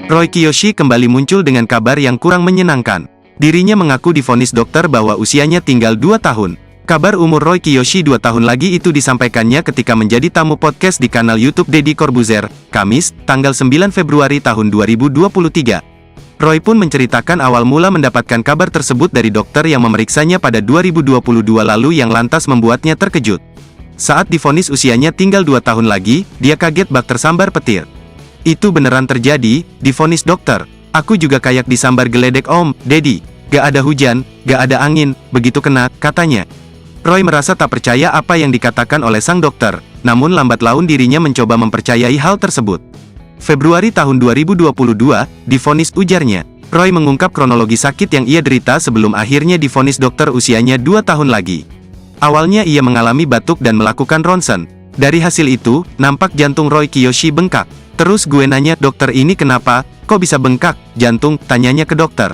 Roy Kiyoshi kembali muncul dengan kabar yang kurang menyenangkan. Dirinya mengaku divonis dokter bahwa usianya tinggal 2 tahun. Kabar umur Roy Kiyoshi 2 tahun lagi itu disampaikannya ketika menjadi tamu podcast di kanal YouTube Deddy Corbuzier, Kamis, tanggal 9 Februari tahun 2023. Roy pun menceritakan awal mula mendapatkan kabar tersebut dari dokter yang memeriksanya pada 2022 lalu yang lantas membuatnya terkejut. Saat divonis usianya tinggal 2 tahun lagi, dia kaget bak tersambar petir. Itu beneran terjadi, divonis dokter. Aku juga kayak disambar geledek Om, Deddy. Gak ada hujan, gak ada angin, begitu kena, katanya. Roy merasa tak percaya apa yang dikatakan oleh sang dokter, namun lambat laun dirinya mencoba mempercayai hal tersebut. Februari tahun 2022, divonis, ujarnya. Roy mengungkap kronologi sakit yang ia derita sebelum akhirnya divonis dokter usianya 2 tahun lagi. Awalnya ia mengalami batuk dan melakukan ronsen. Dari hasil itu, nampak jantung Roy Kiyoshi bengkak. Terus gue nanya, dokter ini kenapa, kok bisa bengkak, jantung, tanyanya ke dokter.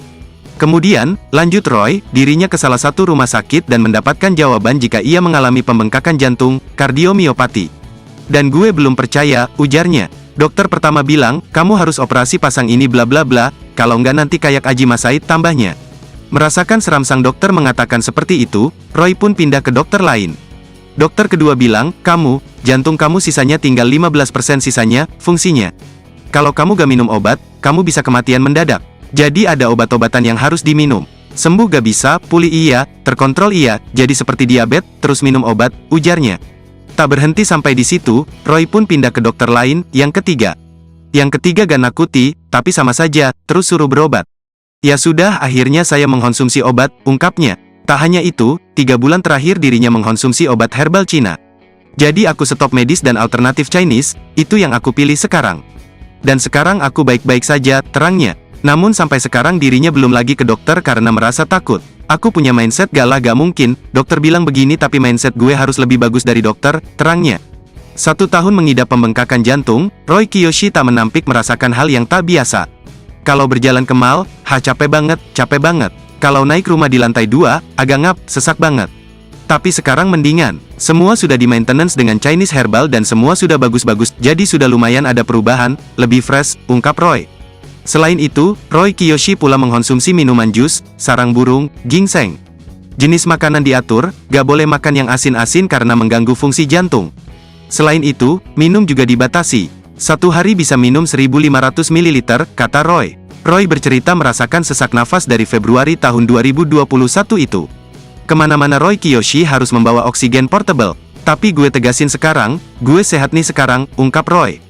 Kemudian, lanjut Roy, dirinya ke salah satu rumah sakit dan mendapatkan jawaban jika ia mengalami pembengkakan jantung, kardiomiopati. Dan gue belum percaya, ujarnya. Dokter pertama bilang, kamu harus operasi pasang ini bla bla bla, kalau nggak nanti kayak Aji Masaid, tambahnya. Merasakan seram sang dokter mengatakan seperti itu, Roy pun pindah ke dokter lain. Dokter kedua bilang, jantung kamu sisanya tinggal 15% sisanya, fungsinya. Kalau kamu gak minum obat, kamu bisa kematian mendadak. Jadi ada obat-obatan yang harus diminum. Sembuh gak bisa, pulih iya, terkontrol iya, jadi seperti diabetes, terus minum obat, ujarnya. Tak berhenti sampai di situ, Roy pun pindah ke dokter lain, yang ketiga. Yang ketiga gak nakuti, tapi sama saja, terus suruh berobat. Ya sudah, akhirnya saya mengkonsumsi obat, ungkapnya. Tak hanya itu, 3 bulan terakhir dirinya mengkonsumsi obat herbal Cina. Jadi aku stop medis dan alternatif Chinese, itu yang aku pilih sekarang. Dan sekarang aku baik-baik saja, terangnya. Namun sampai sekarang dirinya belum lagi ke dokter karena merasa takut. Aku punya mindset gak mungkin, dokter bilang begini tapi mindset gue harus lebih bagus dari dokter, terangnya. 1 tahun mengidap pembengkakan jantung, Roy Kiyoshi tak menampik merasakan hal yang tak biasa. Kalau berjalan ke mall, capek banget. Kalau naik rumah di lantai 2, agak ngap, sesak banget. Tapi sekarang mendingan. Semua sudah di maintenance dengan Chinese herbal dan semua sudah bagus-bagus, jadi sudah lumayan ada perubahan, lebih fresh, ungkap Roy. Selain itu, Roy Kiyoshi pula mengkonsumsi minuman jus, sarang burung, ginseng. Jenis makanan diatur, gak boleh makan yang asin-asin karena mengganggu fungsi jantung. Selain itu, minum juga dibatasi. 1 hari bisa minum 1.500 ml, kata Roy. Roy bercerita merasakan sesak nafas dari Februari tahun 2021 itu. Kemana-mana Roy Kiyoshi harus membawa oksigen portable. Tapi gue tegasin sekarang, gue sehat nih sekarang, ungkap Roy.